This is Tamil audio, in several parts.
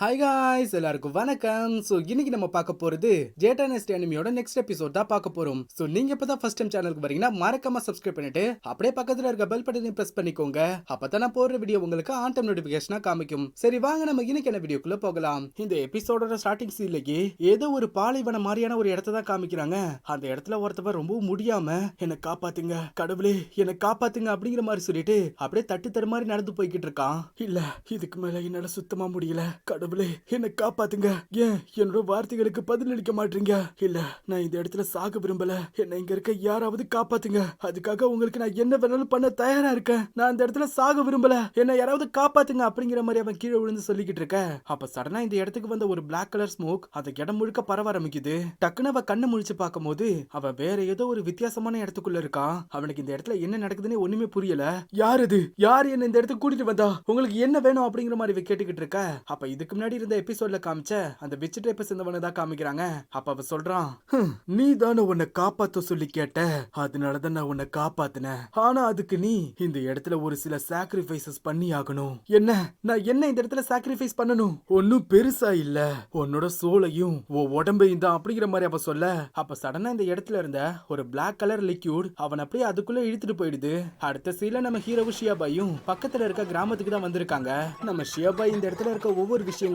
ஹாய் காய்ஸ், எல்லாருக்கும் வணக்கம். ஸோ இன்னைக்கு நம்ம பார்க்க போறது ஜேட்டா நெஸ்ட் அனிமியோட நெக்ஸ்ட் எபிசோட் தான் பார்க்க போறோம். ஸோ நீங்க இப்பதான் ஃபர்ஸ்ட் டைம் சேனலுக்கு வரீங்கன்னா மறக்காம சப்ஸ்கிரைப் பண்ணிட்டு அப்படியே பக்கத்துல இருக்க பெல் பட்டனையும் பிரஸ் பண்ணிக்கோங்க. அப்பதான் நான் போடுற வீடியோ உங்களுக்கு ஆன் டைம் நோட்டிபிகேஷனா காமிக்கும். சரி வாங்க நம்ம இன்னைக்கு என்ன வீடியோக்குள்ள போகலாம். இந்த எபிசோடோட ஸ்டார்டிங் சீன்லயே ஏதோ ஒரு பாலைவன மாதிரியான ஒரு இடத்த தான் காமிக்கிறாங்க. அந்த இடத்துல ஒருத்தவர் ரொம்ப முடியாம என்ன காப்பாத்துங்க கடவுளே, என்ன காப்பாத்துங்க அப்படிங்கிற மாதிரி சொல்லிட்டு அப்படியே தட்டு தரு மாதிரி நடந்து போய்கிட்டு இருக்கான். இல்ல இதுக்கு மேல என்னால சுத்தமா முடியல, கடவுளே என்ன காப்பாத்துங்க. ஏன் என்னோட வார்த்தைகளுக்கு பதிலளிக்க மாட்டீங்க? இல்ல நான் இந்த இடத்துல சாக விரும்பல, என்ன இங்க இருக்க யாராவது காப்பாத்துங்க. அதுக்காக உங்களுக்கு நான் என்ன வேணாலும் பண்ண தயாரா இருக்கேன். நான் இந்த இடத்துல சாக விரும்பல, என்ன யாராவது காப்பாத்துங்க அப்படிங்கிற மாதிரி அவன் கீழே விழுந்து சொல்லிக்கிட்டு இருக்க. அப்ப சடனா இந்த இடத்துக்கு வந்த ஒரு பிளாக் கலர் ஸ்மோக் அந்த இடம் முழுக்க பரவ ஆரம்பிக்குது. டக்குன்னு அவ கண்ணை முழிச்சு பார்க்கும் போது அவ வேற ஏதோ ஒரு வித்தியாசமான இடத்துக்குள்ள இருக்கான். அவனுக்கு இந்த இடத்துல என்ன நடக்குதுன்னு ஒண்ணுமே புரியல. யார் இது? யார் என்ன இந்த இடத்துக்கு கூட்டிட்டு வந்தா? உங்களுக்கு என்ன வேணும் அப்படிங்கிற மாதிரி கேட்டுக்கிட்டு இருக்க. அப்ப இதுக்கு முன்னாடி இருந்த எபிசோட்ல காமிச்ச அந்த விச் டைப் சேர்ந்தவனை தான் காமிக்கிறாங்க. அப்ப அவ சொல்றான், நீ தானே உன்னை காப்பாத்த சொல்லி கேட்ட, அதனாலதான் நான் உன்னை காப்பாத்தினேன். ஆனா அதுக்கு நீ இந்த இடத்துல ஒரு சில சாக்ரிஃபைசஸ் பண்ணி ஆகணும். என்ன? நான் என்ன இந்த இடத்துல சாக்ரிஃபைஸ் பண்ணணும்? ஒன்னும் பெருசா இல்ல, உன்னோட சோலையும் உடம்பையும் தான் அப்படிங்கிற மாதிரி அவ சொல்ல. அப்ப சடனா இந்த இடத்துல இருந்த ஒரு பிளாக் கலர் லிக்யூட் அவன் அப்படியே அதுக்குள்ள இழுத்துட்டு போயிடுது. அடுத்த சீல நம்ம ஹீரோவும் ஷியாபாயும் பக்கத்துல இருக்க கிராமத்துக்கு தான் வந்திருக்காங்க. நம்ம ஷியாபாய் இந்த இடத்துல இருக்க ஒவ்வொரு விஷயங்களையும்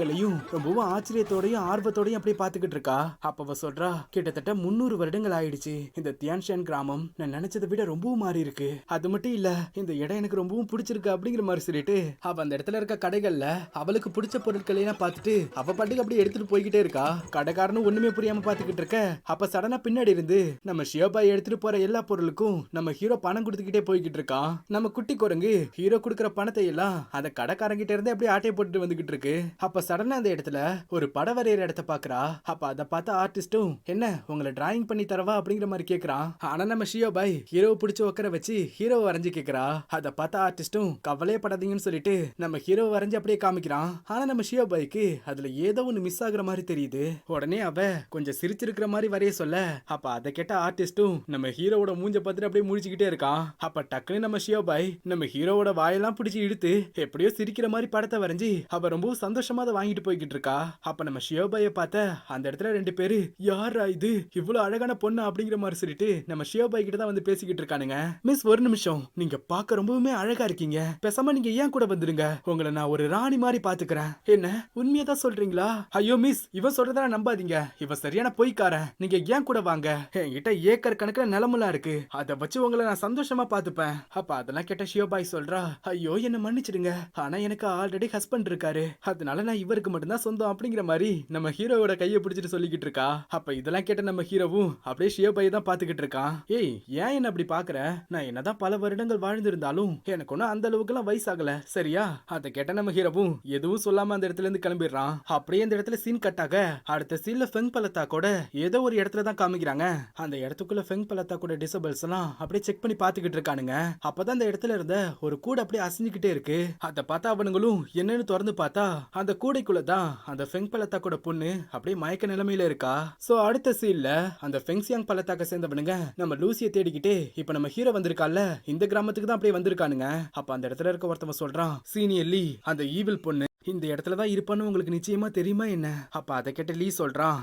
ரொம்பவும் ஆச்சரியத்தோடையும் ஆர்வத்தோடையும் அப்படியே பாத்துக்கிட்டு இருக்கா. அப்ப அவ சொல்றா, கிட்டத்தட்ட 300 வருடங்கள் ஆயிடுச்சு இந்த தியான்ஷன் கிராமம் நான் நினைச்சதை விட ரொம்பவும் மாறி இருக்கு. அது மட்டும் இல்ல இந்த இடம் எனக்கு ரொம்பவும் பிடிச்சிருக்கு அப்படிங்கிற மாதிரி சொல்லிட்டு அவ அந்த இடத்துல இருக்க கடைகள்ல அவளுக்கு பிடிச்ச பொருட்களையும் பார்த்துட்டு அவ பாட்டுக்கு அப்படியே எடுத்துட்டு போய்கிட்டே இருக்கா. கடைக்காரனும் ஒண்ணுமே புரியாம பாத்துக்கிட்டு இருக்க. அப்ப சடனா பின்னாடி இருந்து நம்ம ஷியோபாய் எடுத்துட்டு போற எல்லா பொருளுக்கும் நம்ம ஹீரோ பணம் கொடுத்துக்கிட்டே போய்கிட்டு இருக்கான். நம்ம குட்டி குரங்கு ஹீரோ கொடுக்கற பணத்தை எல்லாம் அந்த கடைக்காரங்கிட்ட இருந்து அப்படியே ஆட்டையை போட்டுட்டு வந்துகிட்டு இருக்கு. அப்ப சடனா அந்த இடத்துல ஒரு படம் வரைகிற இடத்த பாக்குறா. அப்ப அதை பார்த்த ஆர்டிஸ்டும், என்ன உங்களை டிராயிங் பண்ணி தரவா அப்படிங்கிற மாதிரி கேக்குறான். ஆனா நம்ம ஷியோபாய் ஹீரோவை பிடிச்சு உட்கார வச்சு ஹீரோவை வரைஞ்சு கேக்குறா. அதை பார்த்த ஆர்டிஸ்டும் கவலையே படாதீங்கன்னு சொல்லிட்டு நம்ம ஹீரோவை வரைஞ்சு அப்படியே காமிக்கிறான். ஆனா நம்ம ஷியோபாய்க்கு அதுல ஏதோ ஒண்ணு மிஸ் ஆகுற மாதிரி தெரியுது. உடனே அவ கொஞ்சம் சிரிச்சிருக்கிற மாதிரி வரைய சொல்ல, அப்ப அதை கேட்ட ஆர்டிஸ்டும் நம்ம ஹீரோவோட மூஞ்ச பார்த்துட்டு அப்படியே முழிச்சுக்கிட்டே இருக்கான். அப்ப டக்குன்னு நம்ம ஷியோபாய் நம்ம ஹீரோவோட வாயெல்லாம் பிடிச்சு இழுத்து எப்படியோ சிரிக்கிற மாதிரி படத்தை வரைஞ்சி அவ ரொம்ப சந்தோஷமா அதை வாங்கிட்டு போய்கிட்டு இருக்கா. அப்ப நம்ம ஷியோபாயை பார்த்த அந்த இடத்துல 2 பேரு, யாரா இது இவ்வளவு அழகான பொண்ணு அப்படிங்கிற மாதிரி சொல்லிட்டு நம்ம ஷியோபாய் கிட்ட தான் வந்து பேசிக்கிட்டு இருக்கானுங்க. மிஸ் ஒரு நிமிஷம், நீங்க பார்க்க ரொம்பவுமே அழகா இருக்கீங்க, பேசாம நீங்க ஏன் கூட வந்துருங்க, உங்களை நான் ஒரு ராணி மாதிரி பாத்துக்கிறேன். என்ன உண்மையா தான் சொல்றீங்களா? ஐயோ மிஸ், இவன் சொல்றதா நம்பாதீங்க, இவன் சரியான பொய்க்காரன், நீங்க ஏன் கூட வாங்க, என்கிட்ட ஏக்கர் கணக்குல நிலமெல்லாம் இருக்கு, அதை வச்சு உங்களை நான் சந்தோஷமா பாத்துப்பேன். அப்ப அதெல்லாம் கேட்ட ஷியோபாய் சொல்றா, ஐயோ என்ன மன்னிச்சிடுங்க, ஆனா எனக்கு ஆல்ரெடி ஹஸ்பண்ட் இருக்காரு, அதனால நான் இவருக்கு மட்டும்தான் சொந்தம் அப்படிங்கிற மாதிரி நம்ம ஹீரோவோட கையை பிடிச்சிட்டு சொல்லிக்கிட்டு இருக்கா. அப்ப இதெல்லாம் கேட்ட நம்ம ஹீரோவும் அப்படியே ஷியோபாயை தான் பாத்துக்கிட்டு இருக்கான். ஏய் ஏன் என்ன அப்படி பாக்குற, நான் என்னதான் பல வருடங்கள் வாழ்ந்திருந்தாலும் எனக்கு ஒன்னும் அந்த அளவுக்கு எல்லாம் வயசாகல சரியா? அதை கேட்ட நம்ம ஹீரோவும் எதுவும் சொல்லாம அந்த இடத்துல இருந்து கிளம்பிடுறான். அப்படியே அந்த இடத்துல சீன் கட்டாக அடுத்த சீன்ல ஃபெங் பலத்தா கூட ஏதோ ஒரு இடத்துல தான் காமிக்கிறாங்க. அந்த இடத்துக்குள்ள ஃபெங் பலத்தா கூட டிசபிள்ஸ் எல்லாம் அப்படியே செக் பண்ணி பாத்துக்கிட்டு இருக்கானுங்க. அப்பதான் அந்த இடத்துல இருந்த ஒரு கூடை அப்படியே அசைஞ்சுக்கிட்டே இருக்கு. அதை பார்த்தா அவனுங்களும் என்னன்னு திறந்து பார்த்தா அந்த கூடைக்குள்ள தான் அந்த ஃபெங் பலத்தா கூட பொண்ணு அப்படியே மயக்க நிலைமையில இருக்கா. சோ அடுத்த சீன்ல அந்த ஃபெங்சியாங் பலத்தாக்க சேர்ந்தவனுங்க நம்ம லூசியை தேடிக்கிட்டே இப்ப நம்ம ஹீரோ வந்திருக்கால இந்த கிராமத்துக்கு தான் அப்படியே வந்திருக்கானுங்க. அப்ப அந்த இடத்துல இருக்க ஒருத்தவன் சொல்றான், சீனியர் லீ அந்த ஈவில் பொண்ணு இந்த இடத்துல தான் இருப்பான்னு உங்களுக்கு நிச்சயமா தெரியுமா என்ன? அப்ப அதை கேட்ட லீ சொல்றான்,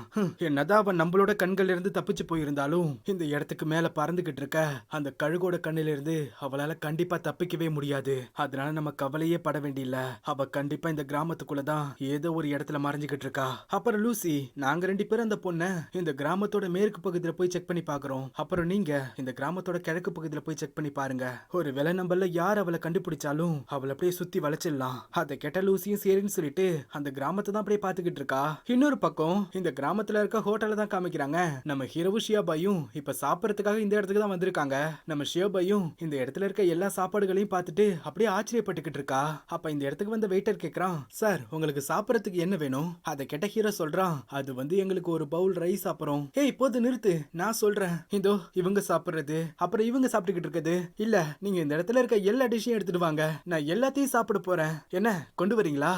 என்னதான் அவன் நம்மளோட கண்கள்ல இருந்து தப்பிச்சு போயிருந்தாலும் இந்த இடத்துக்கு மேல பறந்துகிட்டு இருக்க அந்த கழுகோட கண்ணில இருந்து அவளால கண்டிப்பா தப்பிக்கவே முடியாது, அதனால நம்ம கவலையே பட வேண்டியில்ல, அவ கண்டிப்பா இந்த கிராமத்துக்குள்ளதான் ஏதோ ஒரு இடத்துல மறைஞ்சுகிட்டு இருக்கா. அப்புறம் லூசி, நாங்க 2 பேரும் அந்த பொண்ணை இந்த கிராமத்தோட மேற்கு பகுதியில போய் செக் பண்ணி பாக்குறோம், அப்புறம் நீங்க இந்த கிராமத்தோட கிழக்கு பகுதியில போய் செக் பண்ணி பாருங்க, ஒரு வேளை நம்மள யார் அவளை கண்டுபிடிச்சாலும் அவளை அப்படியே சுத்தி வளைச்சிடலாம். அதை கேட்ட லூசியும் சரின்னு சொல்லிட்டு அந்த கிராமத்தை தான் அப்படியே பாத்துக்கிட்டு இருக்கா. இன்னொரு பக்கம் இந்த கிராமத்துல இருக்க ஹோட்டல்ல தான் காமிக்கிறாங்க. நம்ம ஹீரோவும் ஷியோபாயும் இப்ப சாப்பிடறதுக்காக இந்த இடத்துக்கு தான் வந்திருக்காங்க. நம்ம ஷியோபாயும் இந்த இடத்துல இருக்க எல்லா சாப்பாடுகளையும் பார்த்துட்டு அப்படியே ஆச்சரியப்பட்டுக்கிட்டு இருக்கா. அப்ப இந்த இடத்துக்கு வந்த வெயிட்டர் கேக்குறான், சார் உங்களுக்கு சாப்பிடறதுக்கு என்ன வேணும்? அதை கேட்ட ஹீரோ சொல்றான், அது வந்து எங்களுக்கு ஒரு பவுல் ரைஸ் அப்புறம். ஏய் போது நிறுத்து, நான் சொல்றேன், இதோ இவங்க சாப்பிடுறது அப்புறம் இவங்க சாப்பிட்டுக்கிட்டு இருக்குது, இல்ல நீங்க இந்த இடத்துல இருக்க எல்லா டிஷ்ஷையும் எடுத்துட்டு வாங்க, நான் எல்லாத்தையும் சாப்பிட போறேன், என்ன கொண்டு வரீங்களா?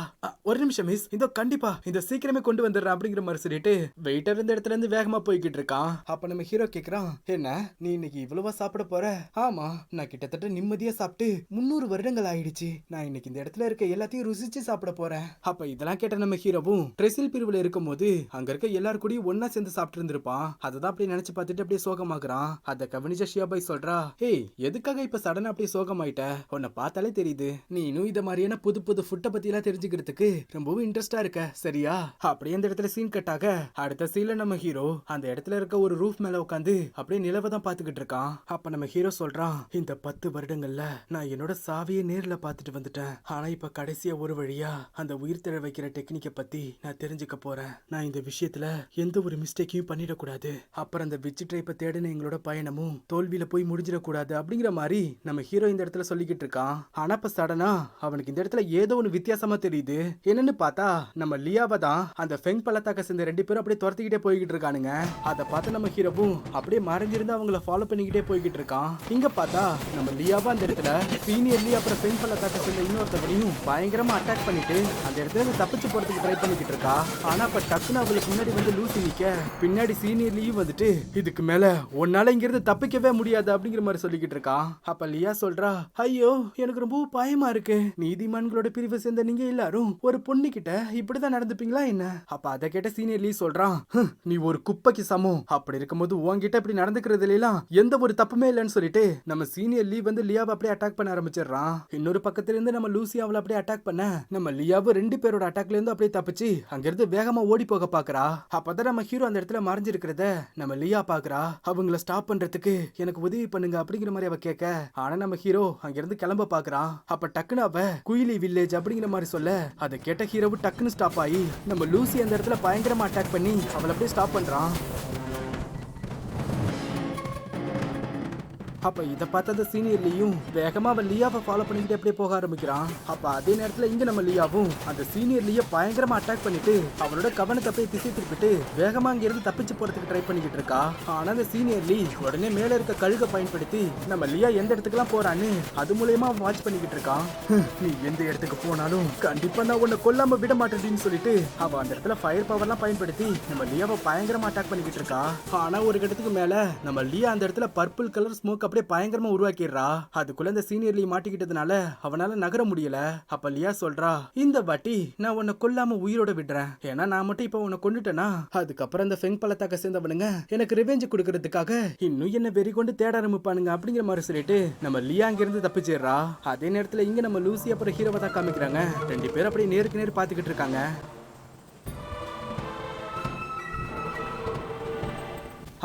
ஒரு நிமிஷம் மிஸ், இதோ கண்டிப்பா இந்த சீக்கிரமே கொண்டு வந்துடுறேன் அப்படிங்கிற மாதிரி சொல்லிட்டு வெயிட்டர் இருந்த இடத்துல இருந்து வேகமா போய்கிட்டு இருக்கான். அப்ப நம்ம ஹீரோ கேக்குறான், என்ன நீ இன்னைக்கு இவ்வளவா சாப்பிட போற? ஆமா, நான் கிட்டத்தட்ட நிம்மதியா சாப்பிட்டு 300 வருடங்கள் ஆயிடுச்சு. நான் இன்னைக்கு இந்த இடத்துல இருக்க எல்லாத்தையும் ருசிச்சு சாப்பிட போறேன். அப்ப இதெல்லாம் கேட்ட நம்ம ஹீரோவும் ட்ரெஸ்ஸில் பிரிவுல இருக்கும் போது அங்க இருக்க எல்லாரும் கூட ஒன்னா சேர்ந்து சாப்பிட்டு இருந்திருப்பான். அததான் அப்படி நினைச்சு பார்த்துட்டு அப்படியே சோகமாக்குறான். அத கவனிச்ச ஷியாபாய் சொல்றா, ஹேய், எதுக்காக இப்ப சடனா அப்படியே சோகமாயிட்ட? உன்னை பார்த்தாலே தெரியுது நீ இன்னும் இத மாதிரியான புது புது ஃபுட்டை பத்தி எல்லாம் தெரிஞ்சுக்கிறதுக்கு ரொம்பவும் இன்ட்ரெஸ்டா இருக்க, சரியா? அப்படியே அந்த இடத்துல சீன் கட் ஆக அடுத்த சீன்ல நம்ம ஹீரோ அந்த இடத்துல இருக்க ஒரு ரூஃப் மேல உட்காந்து அப்படியே நிலவை தான் பாத்துக்கிட்டு இருக்கான். அப்ப நம்ம ஹீரோ சொல்றான், இந்த 10 வருடங்கள்ல நான் என்னோட சாவியை நேர்ல பாத்துட்டு வந்துட்டேன். ஆனா இப்ப கடைசியா ஒரு வழியா அந்த உயிர் திற வைக்கிற டெக்னிக்கை பத்தி நான் தெரிஞ்சுக்க போறேன். நான் இந்த விஷயத்துல எந்த ஒரு மிஸ்டேக்கையும் பண்ணிடக்கூடாது. அப்புறம் அந்த விச் ட்ரைப்பை தேடின எங்களோட பயணமும் தோல்வியில போய் முடிஞ்சிடக்கூடாது அப்படிங்கிற மாதிரி நம்ம ஹீரோ இந்த இடத்துல சொல்லிக்கிட்டு இருக்கான். ஆனா இப்ப சடனா அவனுக்கு இந்த இடத்துல ஏதோ ஒன்னு வித்தியாசமா தெரியுது. என்னன்னு பார்த்தா நம்ம லியாவை தான் அந்த ஃபெங் பள்ளத்தாக்க சேர்ந்த 2 பேரும் அப்படியே துரத்திக்கிட்டே போய்கிட்டு இருக்கானுங்க. அதை பார்த்து நம்ம ஹீரோவும் அப்படியே மறைஞ்சிருந்து அவங்கள ஃபாலோ பண்ணிக்கிட்டே போய்கிட்டு இருக்கான். இங்க பார்த்தா நம்ம லியாவா அந்த இடத்துல சீனியர் லீ அப்புறம் ஃபெங் பள்ளத்தாக்க சேர்ந்த இன்னொருத்தவரையும் பயங்கரமா அட்டாக் பண்ணிட்டு அந்த இடத்துல தப்பிச்சு போறதுக்கு ட்ரை பண்ணிக்கிட்டு இருக்கா. ஆனா அப்ப டக்குன்னு அவங்களுக்கு முன்னாடி வந்து லூசி நிக்க பின்னாடி சீனியர் லீயும் வந்துட்டு இதுக்கு மேல உன்னால இங்க இருந்து தப்பிக்கவே முடியாது அப்படிங்கிற மாதிரி சொல்லிக்கிட்டு இருக்கான். அப்ப லியா சொல்றா, ஐயோ எனக்கு ரொம்ப பயமா இருக்கு. நீதிமான்களோட பிரிவை சேர்ந்த நீங்க எல்லாரும் ஒரு பொண்ணு கிட்ட இப்படிதான் நடந்துப்பீங்களா என்ன? அப்ப அதை கேட்ட சீனியர் லீ சொல்றான், நீ ஒரு குப்பைக்கு சமம். அப்படி இருக்கும்போது உன்கிட்ட இப்படி நடந்துக்கிறதுல எல்லாம் எந்த ஒரு தப்புமே இல்லைன்னு சொல்லிட்டு நம்ம சீனியர் லீ வந்து லியாவை அப்படியே அட்டாக் பண்ண ஆரம்பிச்சிடறான். இன்னொரு பக்கத்துல இருந்து நம்ம லூசி அவளை அப்படியே அட்டாக் பண்ண நம்ம லியாவை 2 பேரோட அட்டாக்ல இருந்து அப்படியே தப்பிச்சு அங்கிருந்து வேகமா ஓடி போக பாக்குறா. அப்பதான் நம்ம ஹீரோ அந்த இடத்துல மறைஞ்சிருக்கிறத நம்ம லியா பாக்குறா. அவங்கள ஸ்டாப் பண்றதுக்கு எனக்கு உதவி பண்ணுங்க அப்படிங்கிற மாதிரி அவ கேட்க, ஆனா நம்ம ஹீரோ அங்கிருந்து கிளம்ப பாக்குறான். அப்ப டக்குன்னு அவ குயிலி வில்லேஜ் அப்படிங்கிற மாதிரி சொல்ல அதை கேட்ட ஹீரோவு டக்குன்னு ஸ்டாப் ஆகி நம்ம லூசி அந்த இடத்துல பயங்கரமா அட்டாக் பண்ணி அவளை அப்படியே ஸ்டாப் பண்றான். அப்ப இத பார்த்த சீனியர் லீயும் வேகமா அவன் லியாவை ஃபாலோ பண்ணிக்கிட்டே அப்படியே போக ஆரம்பிக்கிறான். அப்ப அதே நேரத்துல இங்க நம்ம லியாவும் அந்த சீனியர் லீய பயங்கரமா அட்டாக் பண்ணிட்டு அவனோட கவனத்தை போய் திசை திருப்பிட்டு வேகமா அங்க இருந்து தப்பிச்சு போறதுக்கு ட்ரை பண்ணிக்கிட்டு இருக்கா. ஆனா அந்த சீனியர் லீ உடனே மேல இருக்க கழுகை பயன்படுத்தி நம்ம லியா எந்த இடத்துக்குலாம் போறான்னு அது மூலமா வாட்ச் பண்ணிக்கிட்டு இருக்கான். நீ எந்த இடத்துக்கு போனாலும் கண்டிப்பா நான் உன்னை கொல்லாம விட மாட்டேன்னு சொல்லிட்டு அவ அந்த இடத்துல ஃபயர் பவர்லாம் பயன்படுத்தி நம்ம லியாவை பயங்கரமா அட்டாக் பண்ணிக்கிட்டு இருக்கா. ஆனா ஒரு கட்டத்துக்கு மேல நம்ம லியா அந்த இடத்துல பர்பிள் கலர் ஸ்மோக் அப்படியே பயங்கரமா உருவாக்கிடுறா. அதுக்குள்ள இந்த சீனியர் லீ மாட்டிக்கிட்டதுனால அவனால நகர முடியல. அப்ப லியா சொல்றா, இந்த வாட்டி நான் உன்னை கொல்லாம உயிரோட விடுறேன். ஏன்னா நான் மட்டும் இப்ப உன்னை கொண்டுட்டேனா அதுக்கப்புறம் இந்த ஃபெங் பள்ளத்தாக்க சேர்ந்தவனுங்க எனக்கு ரிவெஞ்ச் கொடுக்கறதுக்காக இன்னும் என்ன வெறி கொண்டு தேட ஆரம்பிப்பானுங்க அப்படிங்கிற மாதிரி சொல்லிட்டு நம்ம லியா அங்க இருந்து தப்பிச்சிடுறா. அதே நேரத்துல இங்க நம்ம லூசி அப்புறம் ஹீரோவை தான் காமிக்கிறாங்க. 2 பேரும் அப்படியே நேருக்கு நேர் பாத்துக்கிட்டு இருக்காங்க.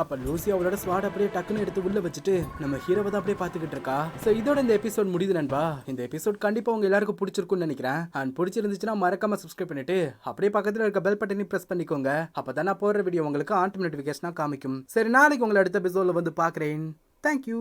அப்ப லூசி அவளோட ஸ்வாட் அப்படியே டக்குன்னு எடுத்து உள்ள வச்சுட்டு நம்ம ஹீரோவை தான் அப்படியே பாத்துக்கிட்டு இருக்கா. சோ இதோட இந்த எபிசோட் முடியுது நண்பா. இந்த எபிசோட் கண்டிப்பா உங்க எல்லாருக்கும் பிடிச்சிருக்கும்னு நினைக்கிறேன். அண்ட் பிடிச்சிருந்துச்சுன்னா மறக்காம சப்ஸ்கிரைப் பண்ணிட்டு அப்படியே பக்கத்துல இருக்க பெல் பட்டனையும் பிரஸ் பண்ணிக்கோங்க. அப்பதான் நான் போடுற வீடியோ உங்களுக்கு ஆட்டோ நோட்டிபிகேஷனா காமிக்கும். சரி, நாளைக்கு உங்களை அடுத்த எபிசோட்ல வந்து பாக்குறேன். தேங்க்யூ.